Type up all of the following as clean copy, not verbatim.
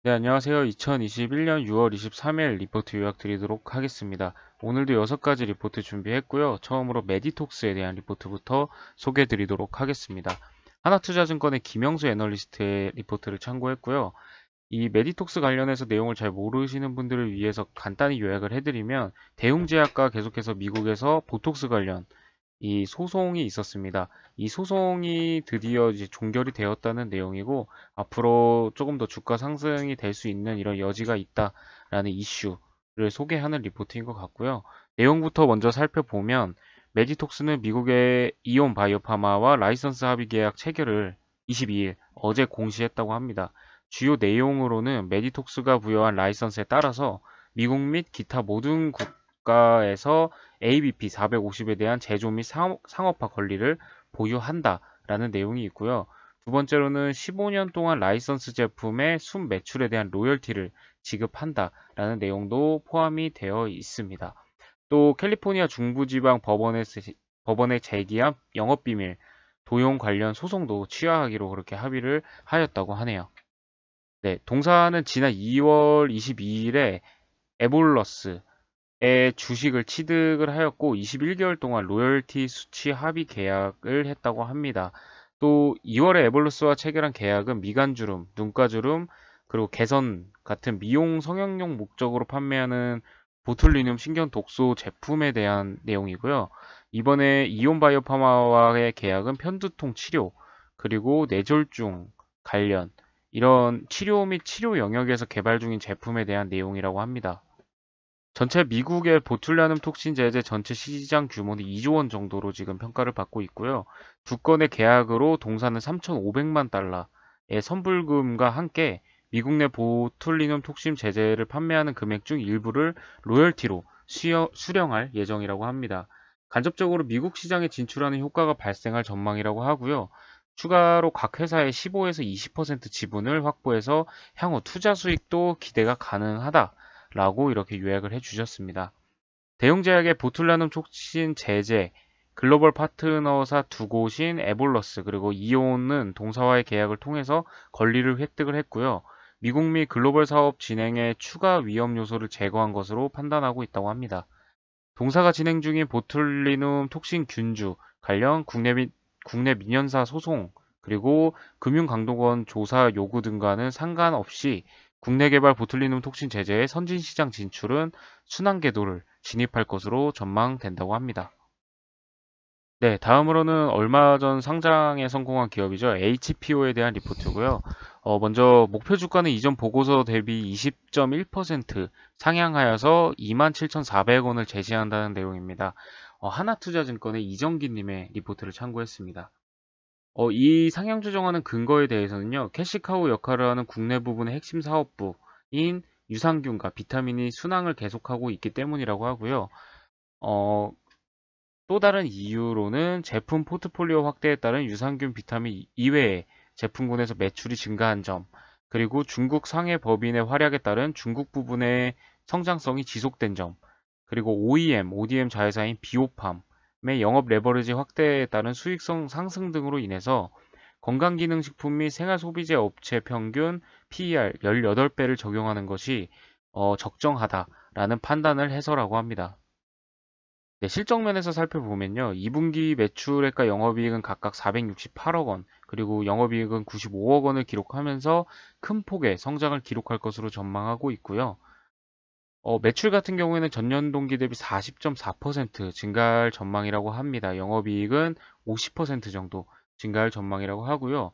네, 안녕하세요. 2021년 6월 23일 리포트 요약 드리도록 하겠습니다. 오늘도 6가지 리포트 준비했고요. 처음으로 메디톡스에 대한 리포트부터 소개해 드리도록 하겠습니다. 하나투자증권의 김영수 애널리스트의 리포트를 참고했고요. 이 메디톡스 관련해서 내용을 잘 모르시는 분들을 위해서 간단히 요약을 해드리면, 대웅제약과 계속해서 미국에서 보톡스 관련 이 소송이 있었습니다. 이 소송이 드디어 이제 종결이 되었다는 내용이고, 앞으로 조금 더 주가 상승이 될 수 있는 이런 여지가 있다라는 이슈를 소개하는 리포트인 것 같고요. 내용부터 먼저 살펴보면, 메디톡스는 미국의 이온 바이오파마와 라이선스 합의 계약 체결을 22일 어제 공시했다고 합니다. 주요 내용으로는 메디톡스가 부여한 라이선스에 따라서 미국 및 기타 모든 국가에서 ABP 450에 대한 제조 및 상업화 권리를 보유한다라는 내용이 있고요. 두 번째로는 15년 동안 라이선스 제품의 순 매출에 대한 로열티를 지급한다라는 내용도 포함이 되어 있습니다. 또 캘리포니아 중부지방 법원에 제기한 영업비밀 도용 관련 소송도 취하하기로 그렇게 합의를 하였다고 하네요. 네, 동사는 지난 2월 22일에 에볼러스의 주식을 취득을 하였고 21개월 동안 로열티 수취 합의 계약을 했다고 합니다. 또 2월에 에볼러스와 체결한 계약은 미간주름, 눈가주름, 그리고 개선 같은 미용 성형용 목적으로 판매하는 보툴리눔 신경 독소 제품에 대한 내용이고요. 이번에 이온바이오파마와의 계약은 편두통 치료, 그리고 뇌졸중 관련 이런 치료 및 치료 영역에서 개발 중인 제품에 대한 내용이라고 합니다. 전체 미국의 보툴라눔 톡신 제제 전체 시장 규모는 2조 원 정도로 지금 평가를 받고 있고요. 두 건의 계약으로 동사는 3,500만 달러의 선불금과 함께 미국 내 보툴리눔 톡신 제제를 판매하는 금액 중 일부를 로열티로 수령할 예정이라고 합니다. 간접적으로 미국 시장에 진출하는 효과가 발생할 전망이라고 하고요. 추가로 각 회사의 15에서 20% 지분을 확보해서 향후 투자 수익도 기대가 가능하다라고 이렇게 요약을 해주셨습니다. 대웅제약의 보툴라눔 촉진 제제, 글로벌 파트너사 두 곳인 에볼러스 그리고 이온은 동사와의 계약을 통해서 권리를 획득을 했고요. 미국 및 글로벌 사업 진행에 추가 위험 요소를 제거한 것으로 판단하고 있다고 합니다. 동사가 진행 중인 보툴리눔 톡신 균주 관련 국내 민연사 소송 그리고 금융감독원 조사 요구 등과는 상관없이 국내 개발 보툴리눔 톡신 제제의 선진시장 진출은 순환 궤도를 진입할 것으로 전망된다고 합니다. 네, 다음으로는 얼마 전 상장에 성공한 기업이죠. HPO에 대한 리포트고요. 먼저 목표 주가는 이전 보고서 대비 20.1% 상향하여서 27,400원을 제시한다는 내용입니다. 하나투자증권의 이정기님의 리포트를 참고했습니다. 이 상향 조정하는 근거에 대해서는요, 캐시카우 역할을 하는 국내 부분의 핵심 사업부인 유산균과 비타민이 순항을 계속하고 있기 때문이라고 하고요. 어, 또 다른 이유로는 제품 포트폴리오 확대에 따른 유산균 비타민 이외의 제품군에서 매출이 증가한 점, 그리고 중국 상해 법인의 활약에 따른 중국 부분의 성장성이 지속된 점, 그리고 OEM, ODM 자회사인 비오팜의 영업 레버리지 확대에 따른 수익성 상승 등으로 인해서 건강기능식품 및 생활소비재 업체 평균 PER 18배를 적용하는 것이 적정하다라는 판단을 해서라고 합니다. 네, 실적 면에서 살펴보면요. 2분기 매출액과 영업이익은 각각 468억 원, 그리고 영업이익은 95억 원을 기록하면서 큰 폭의 성장을 기록할 것으로 전망하고 있고요. 매출 같은 경우에는 전년 동기 대비 40.4% 증가할 전망이라고 합니다. 영업이익은 50% 정도 증가할 전망이라고 하고요.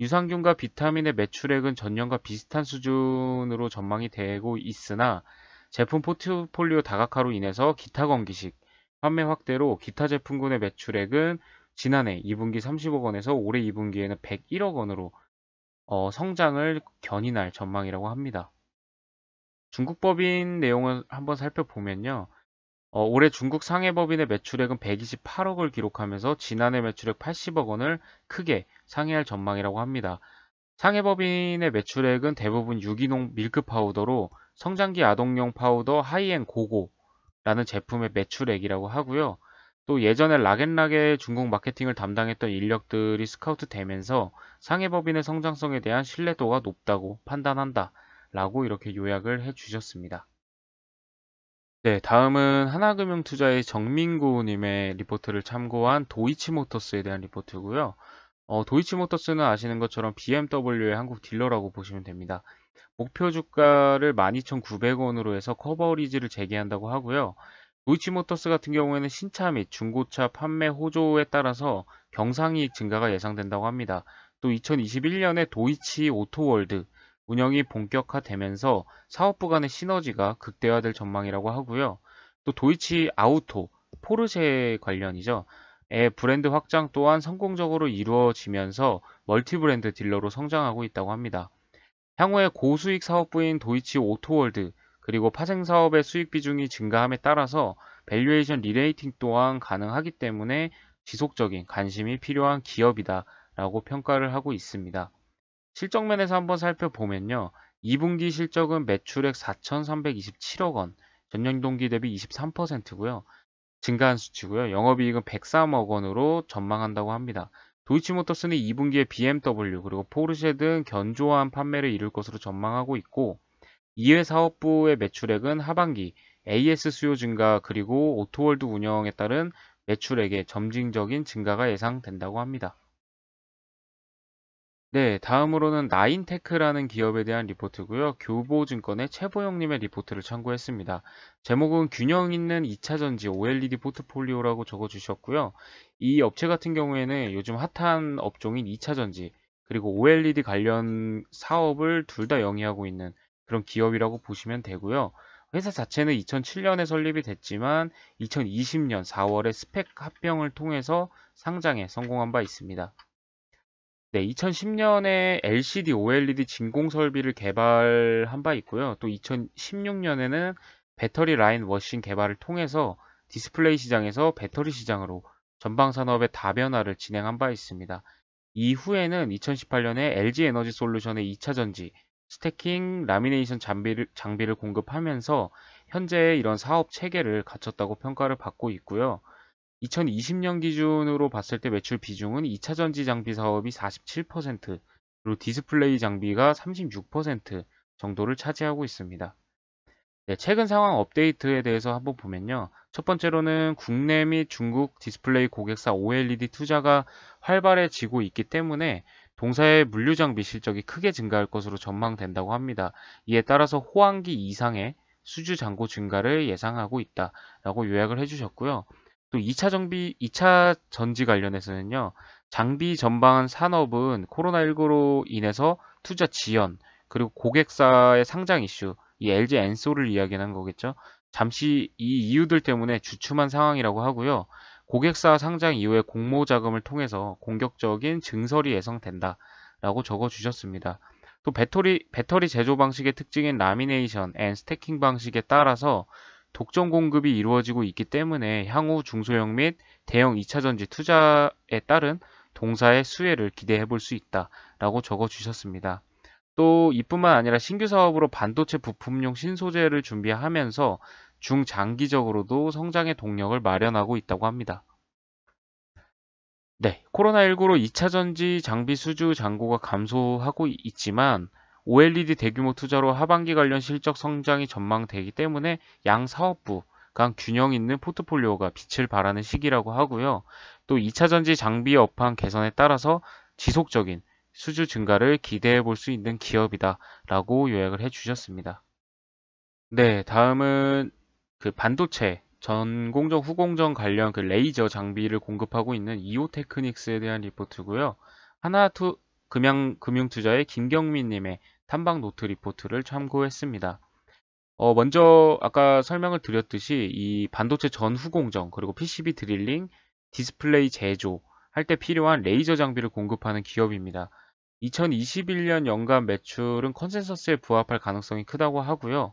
유산균과 비타민의 매출액은 전년과 비슷한 수준으로 전망이 되고 있으나 제품 포트폴리오 다각화로 인해서 기타 건기식 판매 확대로 기타 제품군의 매출액은 지난해 2분기 30억 원에서 올해 2분기에는 101억 원으로 성장을 견인할 전망이라고 합니다. 중국 법인 내용을 한번 살펴보면요. 올해 중국 상해 법인의 매출액은 128억을 기록하면서 지난해 매출액 80억 원을 크게 상회할 전망이라고 합니다. 상해 법인의 매출액은 대부분 유기농 밀크 파우더로 성장기 아동용 파우더 하이엔 고고라는 제품의 매출액이라고 하고요. 또 예전에 락앤락의 중국 마케팅을 담당했던 인력들이 스카우트 되면서 상해 법인의 성장성에 대한 신뢰도가 높다고 판단한다 라고 이렇게 요약을 해 주셨습니다. 네, 다음은 하나금융투자의 정민구님의 리포트를 참고한 도이치모터스에 대한 리포트고요. 도이치모터스는 아시는 것처럼 BMW의 한국 딜러라고 보시면 됩니다. 목표 주가를 12,900원으로 해서 커버리지를 재개한다고 하고요. 도이치모터스 같은 경우에는 신차 및 중고차 판매 호조에 따라서 경상이익 증가가 예상된다고 합니다. 또 2021년에 도이치 오토월드 운영이 본격화되면서 사업부 간의 시너지가 극대화될 전망이라고 하고요. 또 도이치 아우토, 포르쉐 관련이죠. 의 브랜드 확장 또한 성공적으로 이루어지면서 멀티 브랜드 딜러로 성장하고 있다고 합니다. 향후에 고수익 사업부인 도이치 오토월드 그리고 파생 사업의 수익 비중이 증가함에 따라서 밸류에이션 리레이팅 또한 가능하기 때문에 지속적인 관심이 필요한 기업이다 라고 평가를 하고 있습니다. 실적 면에서 한번 살펴보면요. 2분기 실적은 매출액 4,327억 원, 전년 동기 대비 23%고요. 증가한 수치고요. 영업이익은 103억 원으로 전망한다고 합니다. 도이치모터스는 2분기에 BMW 그리고 포르쉐 등 견조한 판매를 이룰 것으로 전망하고 있고 이외 사업부의 매출액은 하반기 AS 수요 증가 그리고 오토월드 운영에 따른 매출액의 점진적인 증가가 예상된다고 합니다. 네, 다음으로는 나인테크라는 기업에 대한 리포트고요. 교보증권의 최보영님의 리포트를 참고했습니다. 제목은 균형 있는 2차전지 OLED 포트폴리오라고 적어주셨고요. 이 업체 같은 경우에는 요즘 핫한 업종인 2차전지 그리고 OLED 관련 사업을 둘 다 영위하고 있는 그런 기업이라고 보시면 되고요. 회사 자체는 2007년에 설립이 됐지만 2020년 4월에 스펙 합병을 통해서 상장에 성공한 바 있습니다. 네, 2010년에 LCD, OLED 진공 설비를 개발한 바 있고요. 또 2016년에는 배터리 라인 워싱 개발을 통해서 디스플레이 시장에서 배터리 시장으로 전방 산업의 다변화를 진행한 바 있습니다. 이후에는 2018년에 LG 에너지 솔루션의 2차 전지, 스태킹, 라미네이션 장비를 공급하면서 현재 이런 사업 체계를 갖췄다고 평가를 받고 있고요. 2020년 기준으로 봤을 때 매출 비중은 2차 전지 장비 사업이 47%, 그리고 디스플레이 장비가 36% 정도를 차지하고 있습니다. 네, 최근 상황 업데이트에 대해서 한번 보면요. 첫 번째로는 국내 및 중국 디스플레이 고객사 OLED 투자가 활발해지고 있기 때문에 동사의 물류 장비 실적이 크게 증가할 것으로 전망된다고 합니다. 이에 따라서 호황기 이상의 수주 잔고 증가를 예상하고 있다라고 요약을 해주셨고요. 또 2차 전지 관련해서는요. 장비 전방 산업은 코로나19로 인해서 투자 지연, 그리고 고객사의 상장 이슈, 이 LG 엔솔을 이야기하는 거겠죠. 잠시 이 이유들 때문에 주춤한 상황이라고 하고요. 고객사 상장 이후에 공모 자금을 통해서 공격적인 증설이 예상된다라고 적어 주셨습니다. 또 배터리 제조 방식의 특징인 라미네이션 앤 스태킹 방식에 따라서 독점 공급이 이루어지고 있기 때문에 향후 중소형 및 대형 2차 전지 투자에 따른 동사의 수혜를 기대해 볼 수 있다라고 적어 주셨습니다. 또 이뿐만 아니라 신규 사업으로 반도체 부품용 신소재를 준비하면서 중장기적으로도 성장의 동력을 마련하고 있다고 합니다. 네, 코로나19로 2차 전지 장비 수주 잔고가 감소하고 있지만 OLED 대규모 투자로 하반기 관련 실적 성장이 전망되기 때문에 양 사업부 간 균형 있는 포트폴리오가 빛을 발하는 시기라고 하고요. 또 2차 전지 장비 업황 개선에 따라서 지속적인 수주 증가를 기대해 볼 수 있는 기업이다 라고 요약을 해 주셨습니다. 네, 다음은 그 반도체 전공정 후공정 관련 그 레이저 장비를 공급하고 있는 이오테크닉스에 대한 리포트고요. 금융투자의 김경민 님의 탐방 노트 리포트를 참고했습니다. 먼저 아까 설명을 드렸듯이 이 반도체 전후공정 그리고 PCB 드릴링, 디스플레이 제조 할 때 필요한 레이저 장비를 공급하는 기업입니다. 2021년 연간 매출은 컨센서스에 부합할 가능성이 크다고 하고요.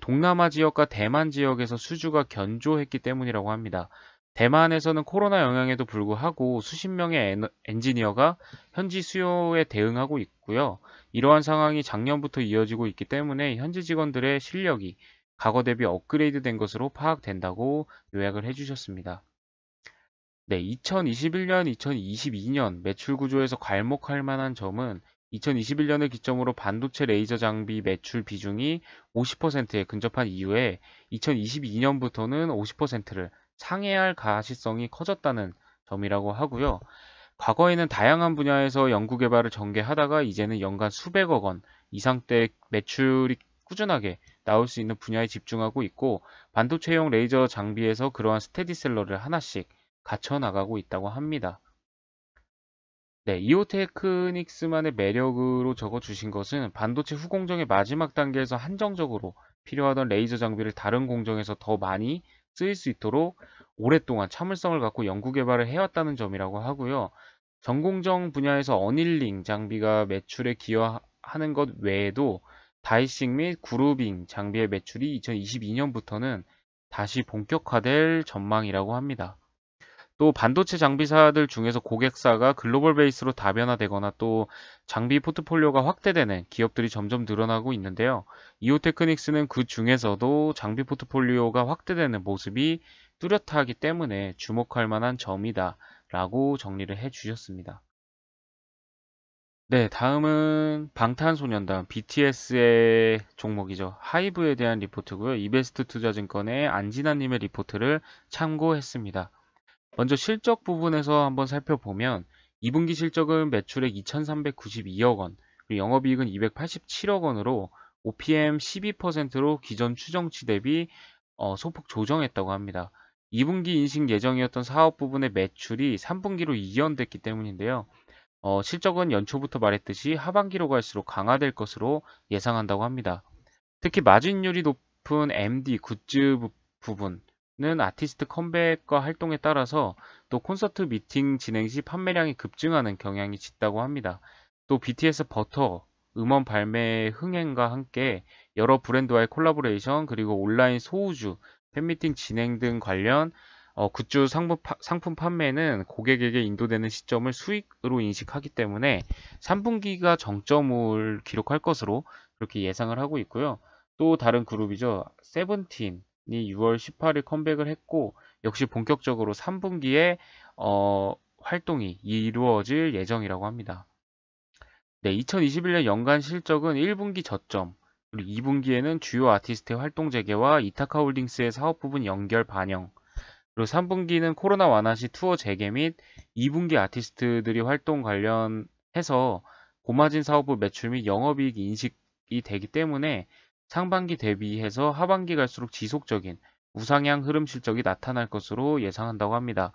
동남아 지역과 대만 지역에서 수주가 견조했기 때문이라고 합니다. 대만에서는 코로나 영향에도 불구하고 수십 명의 엔지니어가 현지 수요에 대응하고 있고요. 이러한 상황이 작년부터 이어지고 있기 때문에 현지 직원들의 실력이 과거 대비 업그레이드 된 것으로 파악된다고 요약을 해주셨습니다. 네, 2021년, 2022년 매출 구조에서 괄목할 만한 점은 2021년을 기점으로 반도체 레이저 장비 매출 비중이 50%에 근접한 이후에 2022년부터는 50%를 상회할 가시성이 커졌다는 점이라고 하고요. 과거에는 다양한 분야에서 연구개발을 전개하다가 이제는 연간 수백억 원 이상대 매출이 꾸준하게 나올 수 있는 분야에 집중하고 있고, 반도체용 레이저 장비에서 그러한 스테디셀러를 하나씩 갖춰 나가고 있다고 합니다. 네, 이오테크닉스만의 매력으로 적어주신 것은 반도체 후공정의 마지막 단계에서 한정적으로 필요하던 레이저 장비를 다른 공정에서 더 많이 쓰일 수 있도록 오랫동안 참을성을 갖고 연구 개발을 해왔다는 점이라고 하고요. 전공정 분야에서 어닐링 장비가 매출에 기여하는 것 외에도 다이싱 및 그루빙 장비의 매출이 2022년부터는 다시 본격화될 전망이라고 합니다. 또 반도체 장비사들 중에서 고객사가 글로벌 베이스로 다변화되거나 또 장비 포트폴리오가 확대되는 기업들이 점점 늘어나고 있는데요. 이오테크닉스는 그 중에서도 장비 포트폴리오가 확대되는 모습이 뚜렷하기 때문에 주목할 만한 점이다 라고 정리를 해 주셨습니다. 네, 다음은 방탄소년단 BTS의 종목이죠. 하이브에 대한 리포트고요. 이베스트 투자증권의 안진아님의 리포트를 참고했습니다. 먼저 실적 부분에서 한번 살펴보면 2분기 실적은 매출액 2,392억 원, 그리고 영업이익은 287억 원으로 OPM 12%로 기존 추정치 대비 소폭 조정했다고 합니다. 2분기 인식 예정이었던 사업 부분의 매출이 3분기로 이연됐기 때문인데요. 실적은 연초부터 말했듯이 하반기로 갈수록 강화될 것으로 예상한다고 합니다. 특히 마진율이 높은 MD 굿즈 부분은 아티스트 컴백과 활동에 따라서 또 콘서트 미팅 진행 시 판매량이 급증하는 경향이 짙다고 합니다. 또 BTS 버터 음원 발매 흥행과 함께 여러 브랜드와의 콜라보레이션 그리고 온라인 소우주 팬미팅 진행 등 관련 굿즈 상품 판매는 고객에게 인도되는 시점을 수익으로 인식하기 때문에 3분기가 정점을 기록할 것으로 그렇게 예상을 하고 있고요. 또 다른 그룹이죠. 세븐틴이 6월 18일 컴백을 했고 역시 본격적으로 3분기에 활동이 이루어질 예정이라고 합니다. 네, 2021년 연간 실적은 1분기 저점, 그리고 2분기에는 주요 아티스트의 활동 재개와 이타카 홀딩스의 사업 부분 연결 반영, 그리고 3분기는 코로나 완화 시 투어 재개 및 2분기 아티스트들이 활동 관련해서 고마진 사업부 매출 및 영업이익 인식이 되기 때문에 상반기 대비해서 하반기 갈수록 지속적인 우상향 흐름 실적이 나타날 것으로 예상한다고 합니다.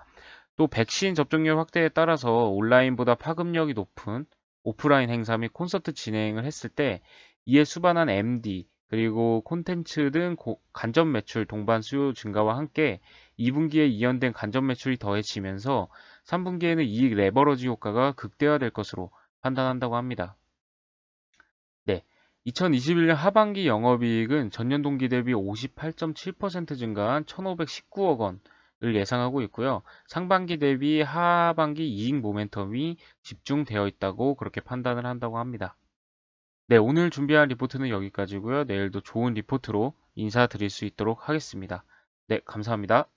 또 백신 접종률 확대에 따라서 온라인보다 파급력이 높은 오프라인 행사 및 콘서트 진행을 했을 때 이에 수반한 MD 그리고 콘텐츠 등 간접 매출 동반 수요 증가와 함께 2분기에 이연된 간접 매출이 더해지면서 3분기에는 이익 레버러지 효과가 극대화될 것으로 판단한다고 합니다. 네, 2021년 하반기 영업이익은 전년 동기 대비 58.7% 증가한 1,519억 원을 예상하고 있고요. 상반기 대비 하반기 이익 모멘텀이 집중되어 있다고 그렇게 판단을 한다고 합니다. 네, 오늘 준비한 리포트는 여기까지고요. 내일도 좋은 리포트로 인사드릴 수 있도록 하겠습니다. 네, 감사합니다.